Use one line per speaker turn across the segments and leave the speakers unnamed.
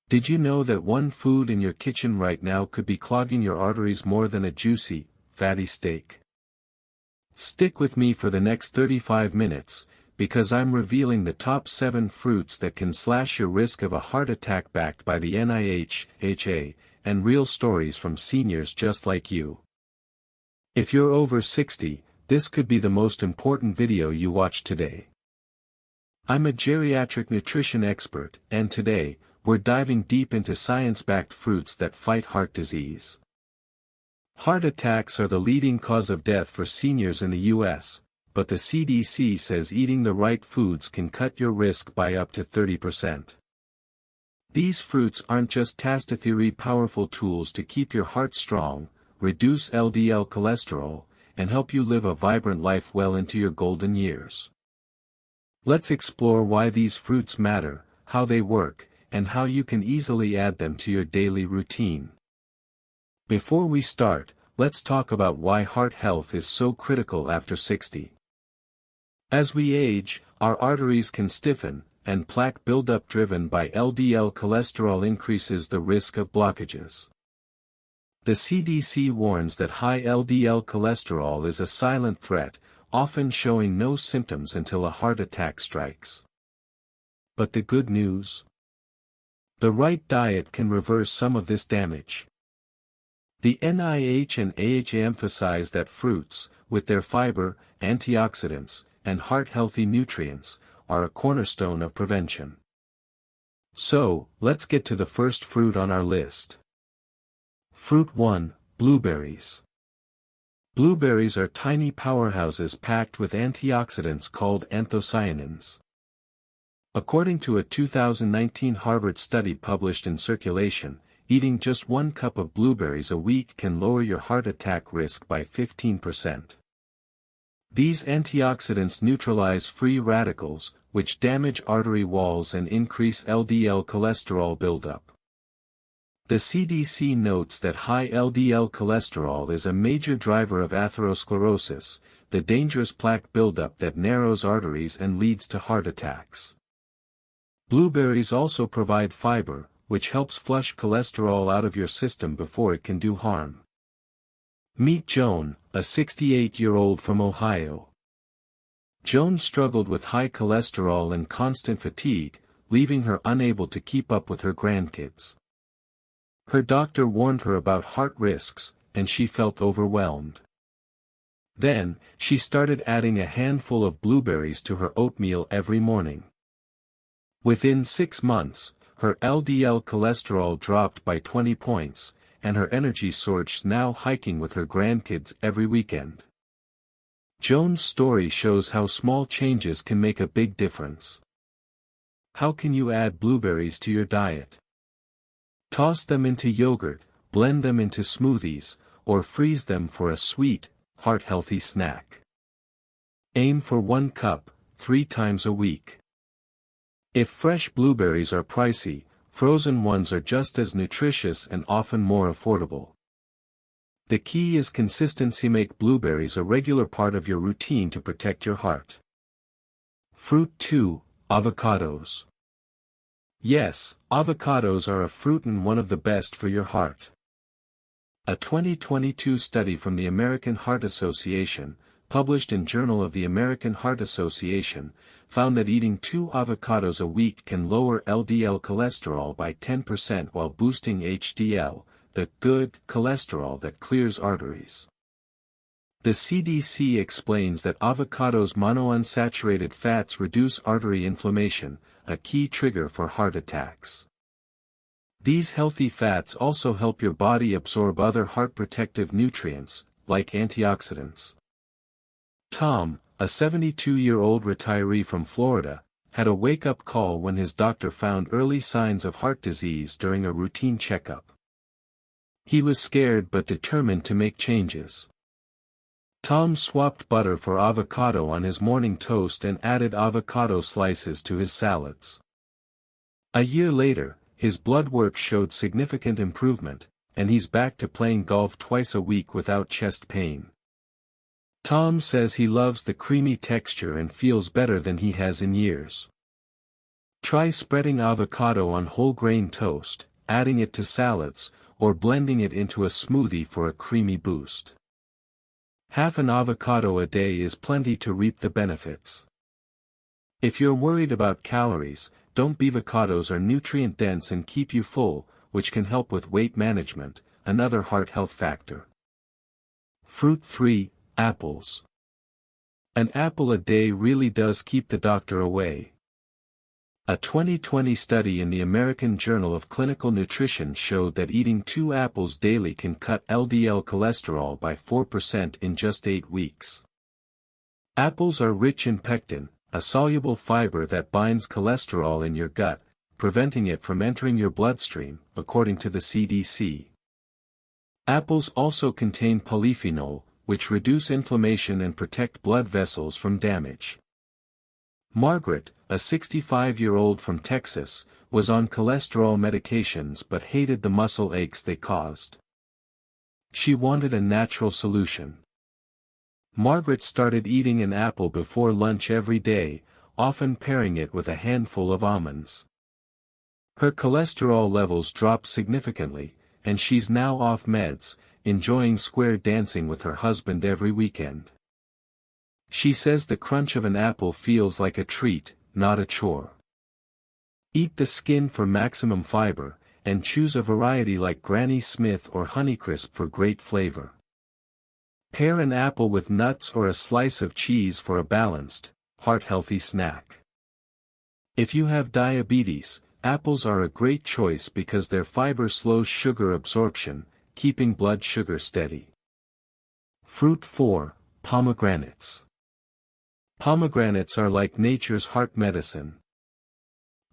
Did you know that one food in your kitchen right now could be clogging your arteries more than a juicy, fatty steak? Stick with me for the next 35 minutes, because I'm revealing the top 7 fruits that can slash your risk of a heart attack backed by the NIH, and real stories from seniors just like you. If you're over 60, this could be the most important video you watch today. I'm a geriatric nutrition expert, and today, we're diving deep into science-backed fruits that fight heart disease. Heart attacks are the leading cause of death for seniors in the U.S., but the CDC says eating the right foods can cut your risk by up to 30%. These fruits aren't just tasty powerful tools to keep your heart strong, reduce LDL cholesterol, and help you live a vibrant life well into your golden years. Let's explore why these fruits matter, how they work, and how you can easily add them to your daily routine. Before we start, let's talk about why heart health is so critical after 60. As we age, our arteries can stiffen, and plaque buildup driven by LDL cholesterol increases the risk of blockages. The CDC warns that high LDL cholesterol is a silent threat, often showing no symptoms until a heart attack strikes. But the good news? The right diet can reverse some of this damage. The NIH and AHA emphasize that fruits, with their fiber, antioxidants, and heart-healthy nutrients, are a cornerstone of prevention. So, let's get to the first fruit on our list. Fruit 1, blueberries. Blueberries are tiny powerhouses packed with antioxidants called anthocyanins. According to a 2019 Harvard study published in Circulation, eating just 1 cup of blueberries a week can lower your heart attack risk by 15%. These antioxidants neutralize free radicals, which damage artery walls and increase LDL cholesterol buildup. The CDC notes that high LDL cholesterol is a major driver of atherosclerosis, the dangerous plaque buildup that narrows arteries and leads to heart attacks. Blueberries also provide fiber, which helps flush cholesterol out of your system before it can do harm. Meet Joan, a 68-year-old from Ohio. Joan struggled with high cholesterol and constant fatigue, leaving her unable to keep up with her grandkids. Her doctor warned her about heart risks, and she felt overwhelmed. Then, she started adding a handful of blueberries to her oatmeal every morning. Within 6 months, her LDL cholesterol dropped by 20 points, and her energy soared, now hiking with her grandkids every weekend. Joan's story shows how small changes can make a big difference. How can you add blueberries to your diet? Toss them into yogurt, blend them into smoothies, or freeze them for a sweet, heart-healthy snack. Aim for 1 cup, 3 times a week. If fresh blueberries are pricey, frozen ones are just as nutritious and often more affordable. The key is consistency. Make blueberries a regular part of your routine to protect your heart. Fruit 2, avocados. Yes, avocados are a fruit and one of the best for your heart. A 2022 study from the American Heart Association, published in Journal of the American Heart Association, found that eating 2 avocados a week can lower LDL cholesterol by 10% while boosting HDL, the good cholesterol that clears arteries. The CDC explains that avocados' monounsaturated fats reduce artery inflammation, a key trigger for heart attacks. These healthy fats also help your body absorb other heart-protective nutrients, like antioxidants. Tom, a 72-year-old retiree from Florida, had a wake-up call when his doctor found early signs of heart disease during a routine checkup. He was scared but determined to make changes. Tom swapped butter for avocado on his morning toast and added avocado slices to his salads. A year later, his blood work showed significant improvement, and he's back to playing golf twice a week without chest pain. Tom says he loves the creamy texture and feels better than he has in years. Try spreading avocado on whole grain toast, adding it to salads, or blending it into a smoothie for a creamy boost. Half an avocado a day is plenty to reap the benefits. If you're worried about calories, don't be avocados are nutrient-dense and keep you full, which can help with weight management, another heart health factor. Fruit 3, apples. An apple a day really does keep the doctor away. A 2020 study in the American Journal of Clinical Nutrition showed that eating 2 apples daily can cut LDL cholesterol by 4% in just 8 weeks. Apples are rich in pectin, a soluble fiber that binds cholesterol in your gut, preventing it from entering your bloodstream, according to the CDC. Apples also contain polyphenol, which reduce inflammation and protect blood vessels from damage. Margaret, a 65-year-old from Texas, was on cholesterol medications but hated the muscle aches they caused. She wanted a natural solution. Margaret started eating an apple before lunch every day, often pairing it with a handful of almonds. Her cholesterol levels dropped significantly, and she's now off meds, enjoying square dancing with her husband every weekend. She says the crunch of an apple feels like a treat, not a chore. Eat the skin for maximum fiber, and choose a variety like Granny Smith or Honeycrisp for great flavor. Pair an apple with nuts or a slice of cheese for a balanced, heart-healthy snack. If you have diabetes, apples are a great choice because their fiber slows sugar absorption, keeping blood sugar steady. Fruit 4, pomegranates. Pomegranates are like nature's heart medicine.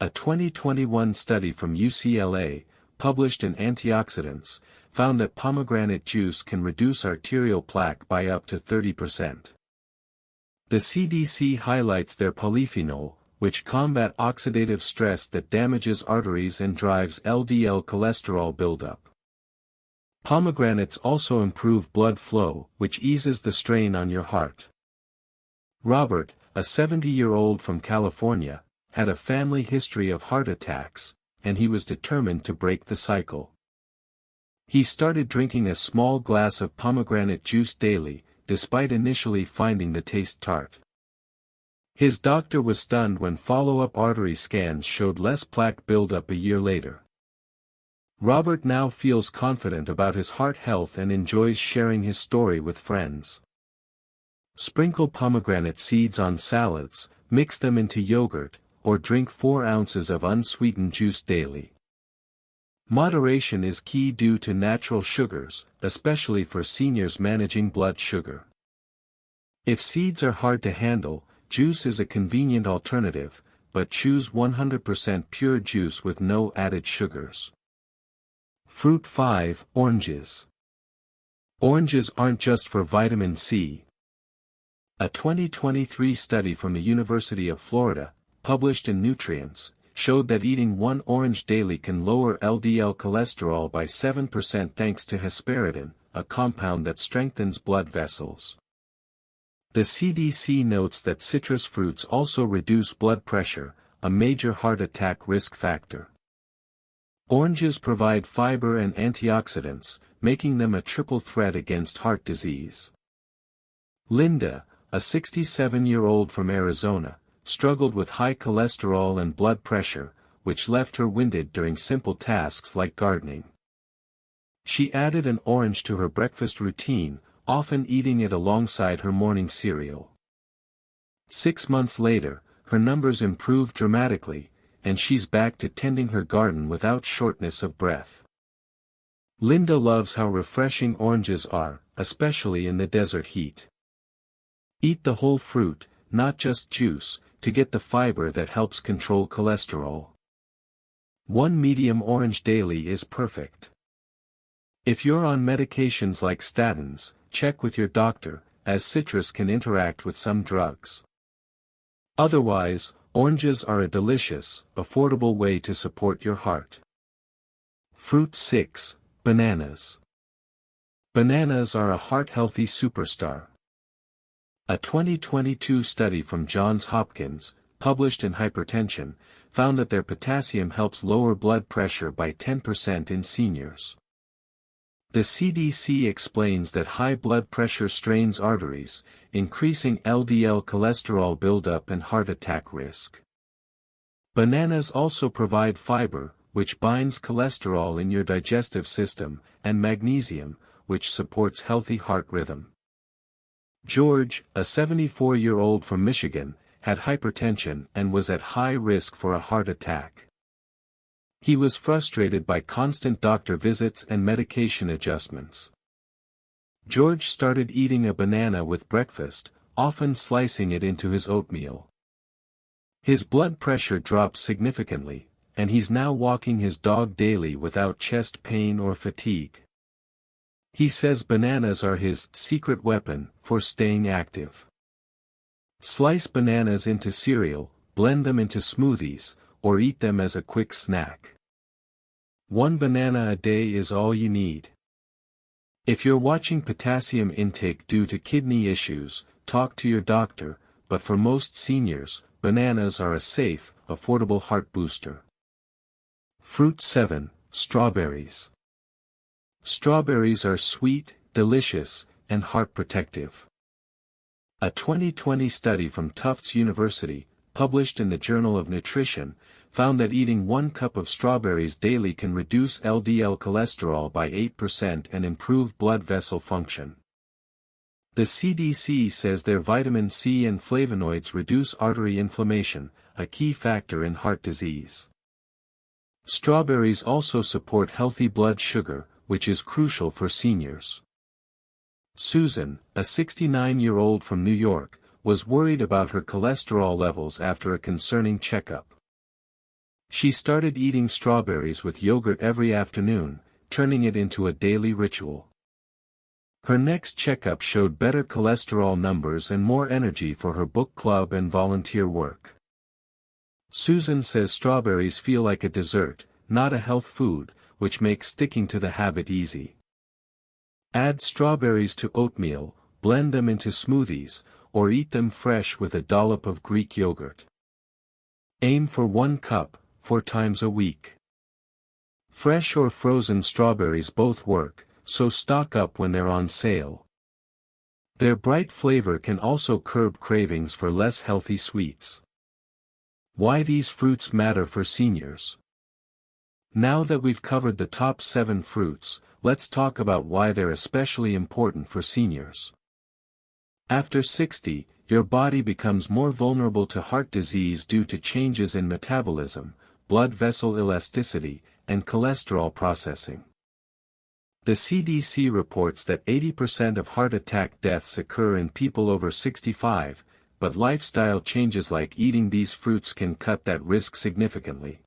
A 2021 study from UCLA, published in Antioxidants, found that pomegranate juice can reduce arterial plaque by up to 30%. The CDC highlights their polyphenol, which combat oxidative stress that damages arteries and drives LDL cholesterol buildup. Pomegranates also improve blood flow, which eases the strain on your heart. Robert, a 70-year-old from California, had a family history of heart attacks, and he was determined to break the cycle. He started drinking a small glass of pomegranate juice daily, despite initially finding the taste tart. His doctor was stunned when follow-up artery scans showed less plaque buildup a year later. Robert now feels confident about his heart health and enjoys sharing his story with friends. Sprinkle pomegranate seeds on salads, mix them into yogurt, or drink 4 ounces of unsweetened juice daily. Moderation is key due to natural sugars, especially for seniors managing blood sugar. If seeds are hard to handle, juice is a convenient alternative, but choose 100% pure juice with no added sugars. Fruit 5, oranges. Oranges aren't just for vitamin C. A 2023 study from the University of Florida, published in Nutrients, showed that eating 1 orange daily can lower LDL cholesterol by 7% thanks to hesperidin, a compound that strengthens blood vessels. The CDC notes that citrus fruits also reduce blood pressure, a major heart attack risk factor. Oranges provide fiber and antioxidants, making them a triple threat against heart disease. Linda, a 67-year-old from Arizona, struggled with high cholesterol and blood pressure, which left her winded during simple tasks like gardening. She added an orange to her breakfast routine, often eating it alongside her morning cereal. 6 months later, her numbers improved dramatically, and she's back to tending her garden without shortness of breath. Linda loves how refreshing oranges are, especially in the desert heat. Eat the whole fruit, not just juice, to get the fiber that helps control cholesterol. 1 medium orange daily is perfect. If you're on medications like statins, check with your doctor, as citrus can interact with some drugs. Otherwise, oranges are a delicious, affordable way to support your heart. Fruit 6, bananas. Bananas are a heart-healthy superstar. A 2022 study from Johns Hopkins, published in Hypertension, found that their potassium helps lower blood pressure by 10% in seniors. The CDC explains that high blood pressure strains arteries, increasing LDL cholesterol buildup and heart attack risk. Bananas also provide fiber, which binds cholesterol in your digestive system, and magnesium, which supports healthy heart rhythm. George, a 74-year-old from Michigan, had hypertension and was at high risk for a heart attack. He was frustrated by constant doctor visits and medication adjustments. George started eating a banana with breakfast, often slicing it into his oatmeal. His blood pressure dropped significantly, and he's now walking his dog daily without chest pain or fatigue. He says bananas are his secret weapon for staying active. Slice bananas into cereal, blend them into smoothies, or eat them as a quick snack. One banana a day is all you need. If you're watching potassium intake due to kidney issues, talk to your doctor, but for most seniors, bananas are a safe, affordable heart booster. Fruit 7, Strawberries. Strawberries are sweet, delicious, and heart protective. A 2020 study from Tufts University, published in the Journal of Nutrition, found that eating 1 cup of strawberries daily can reduce LDL cholesterol by 8% and improve blood vessel function. The CDC says their vitamin C and flavonoids reduce artery inflammation, a key factor in heart disease. Strawberries also support healthy blood sugar, which is crucial for seniors. Susan, a 69-year-old from New York, was worried about her cholesterol levels after a concerning checkup. She started eating strawberries with yogurt every afternoon, turning it into a daily ritual. Her next checkup showed better cholesterol numbers and more energy for her book club and volunteer work. Susan says strawberries feel like a dessert, not a health food, which makes sticking to the habit easy. Add strawberries to oatmeal, blend them into smoothies, or eat them fresh with a dollop of Greek yogurt. Aim for 1 cup, 4 times a week. Fresh or frozen strawberries both work, so stock up when they're on sale. Their bright flavor can also curb cravings for less healthy sweets. Why these fruits matter for seniors. Now that we've covered the top 7 fruits, let's talk about why they're especially important for seniors. After 60, your body becomes more vulnerable to heart disease due to changes in metabolism, blood vessel elasticity, and cholesterol processing. The CDC reports that 80% of heart attack deaths occur in people over 65, but lifestyle changes like eating these fruits can cut that risk significantly.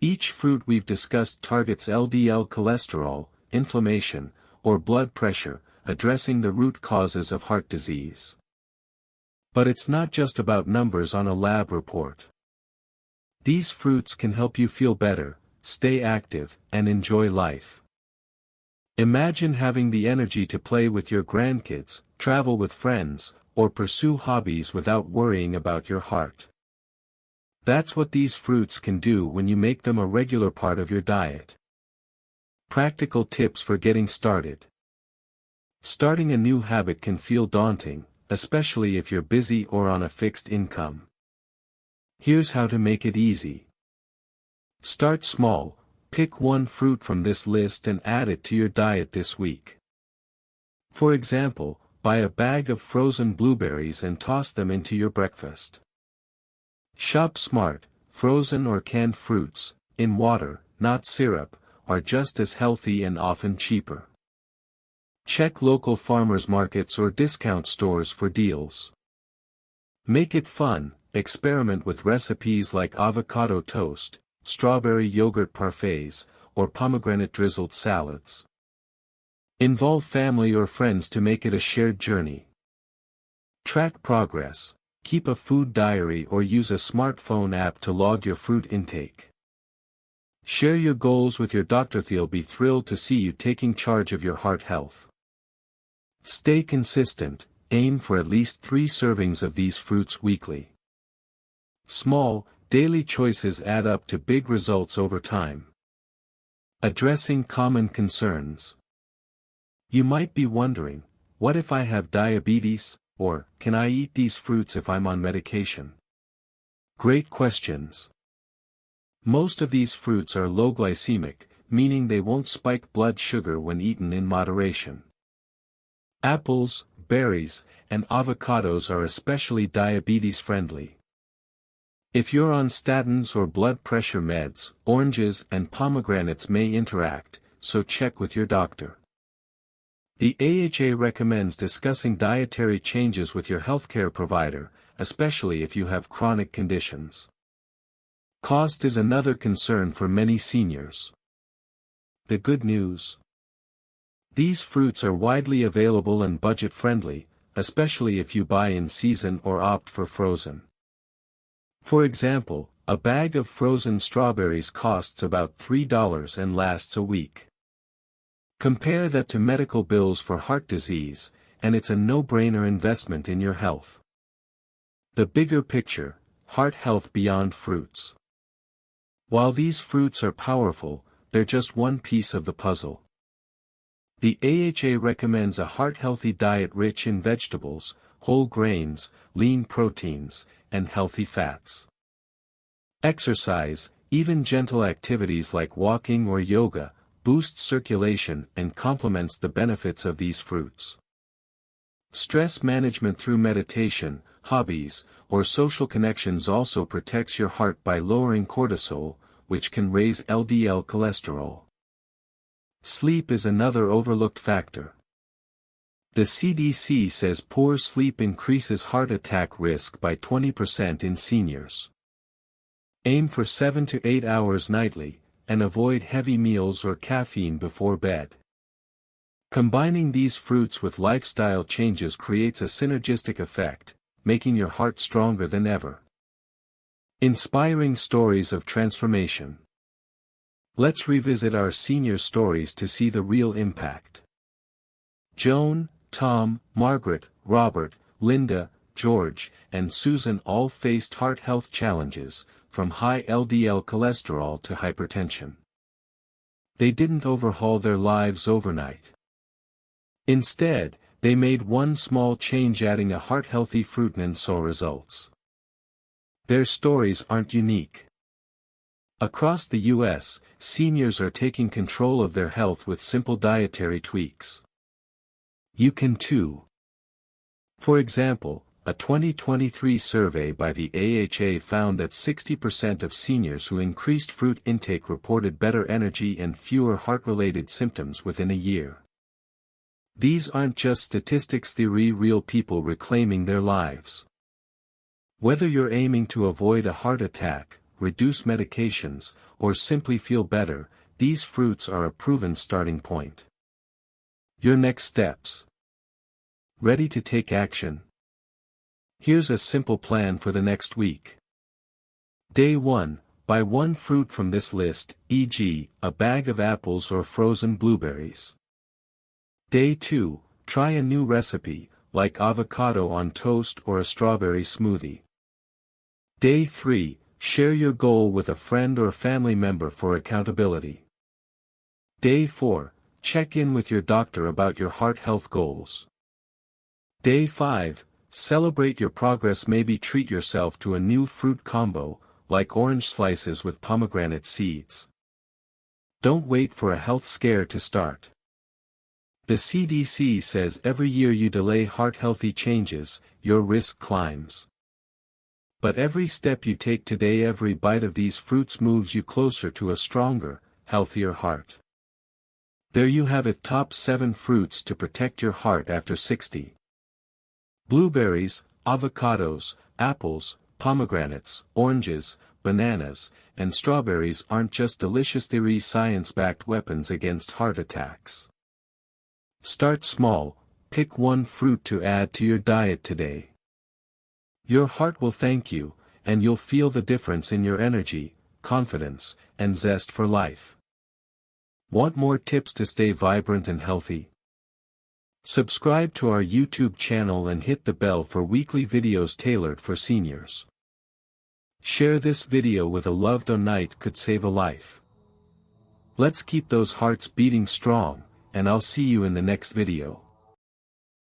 Each fruit we've discussed targets LDL cholesterol, inflammation, or blood pressure, addressing the root causes of heart disease. But it's not just about numbers on a lab report. These fruits can help you feel better, stay active, and enjoy life. Imagine having the energy to play with your grandkids, travel with friends, or pursue hobbies without worrying about your heart. That's what these fruits can do when you make them a regular part of your diet. Practical tips for getting started. Starting a new habit can feel daunting, especially if you're busy or on a fixed income. Here's how to make it easy. Start small, pick 1 fruit from this list and add it to your diet this week. For example, buy a bag of frozen blueberries and toss them into your breakfast. Shop smart, frozen or canned fruits, in water, not syrup, are just as healthy and often cheaper. Check local farmers markets or discount stores for deals. Make it fun, experiment with recipes like avocado toast, strawberry yogurt parfaits, or pomegranate drizzled salads. Involve family or friends to make it a shared journey. Track progress. Keep a food diary or use a smartphone app to log your fruit intake. Share your goals with your doctor. They'll be thrilled to see you taking charge of your heart health. Stay consistent, aim for at least 3 servings of these fruits weekly. Small, daily choices add up to big results over time. Addressing common concerns. You might be wondering, what if I have diabetes, or can I eat these fruits if I'm on medication? Great questions. Most of these fruits are low glycemic, meaning they won't spike blood sugar when eaten in moderation. Apples, berries, and avocados are especially diabetes-friendly. If you're on statins or blood pressure meds, oranges and pomegranates may interact, so check with your doctor. The AHA recommends discussing dietary changes with your healthcare provider, especially if you have chronic conditions. Cost is another concern for many seniors. The good news: these fruits are widely available and budget-friendly, especially if you buy in season or opt for frozen. For example, a bag of frozen strawberries costs about $3 and lasts a week. Compare that to medical bills for heart disease, and it's a no-brainer investment in your health. The bigger picture: heart health beyond fruits. While these fruits are powerful, they're just one piece of the puzzle. The AHA recommends a heart-healthy diet rich in vegetables, whole grains, lean proteins, and healthy fats. Exercise, even gentle activities like walking or yoga, boosts circulation and complements the benefits of these fruits. Stress management through meditation, hobbies, or social connections also protects your heart by lowering cortisol, which can raise LDL cholesterol. Sleep is another overlooked factor. The CDC says poor sleep increases heart attack risk by 20% in seniors. Aim for 7 to 8 hours nightly, and avoid heavy meals or caffeine before bed. Combining these fruits with lifestyle changes creates a synergistic effect, making your heart stronger than ever. Inspiring stories of transformation. Let's revisit our senior stories to see the real impact. Joan, Tom, Margaret, Robert, Linda, George, and Susan all faced heart health challenges, from high LDL cholesterol to hypertension. They didn't overhaul their lives overnight. Instead, they made one small change, adding a heart-healthy fruit, and saw results. Their stories aren't unique. Across the U.S., seniors are taking control of their health with simple dietary tweaks. You can too. For example, a 2023 survey by the AHA found that 60% of seniors who increased fruit intake reported better energy and fewer heart-related symptoms within a year. These aren't just statistics theory, real people reclaiming their lives. Whether you're aiming to avoid a heart attack, reduce medications, or simply feel better, these fruits are a proven starting point. Your next steps. Ready to take action? Here's a simple plan for the next week. Day 1, buy one fruit from this list, e.g., a bag of apples or frozen blueberries. Day 2, try a new recipe, like avocado on toast or a strawberry smoothie. Day 3, share your goal with a friend or family member for accountability. Day 4, check in with your doctor about your heart health goals. Day 5, celebrate your progress, maybe treat yourself to a new fruit combo, like orange slices with pomegranate seeds. Don't wait for a health scare to start. The CDC says every year you delay heart-healthy changes, your risk climbs. But every step you take today, every bite of these fruits moves you closer to a stronger, healthier heart. There you have it, top 7 fruits to protect your heart after 60. Blueberries, avocados, apples, pomegranates, oranges, bananas, and strawberries aren't just delicious, they're science-backed weapons against heart attacks. Start small, pick one fruit to add to your diet today. Your heart will thank you, and you'll feel the difference in your energy, confidence, and zest for life. Want more tips to stay vibrant and healthy? Subscribe to our YouTube channel and hit the bell for weekly videos tailored for seniors. Share this video with a loved one. Night could save a life. Let's keep those hearts beating strong, and I'll see you in the next video.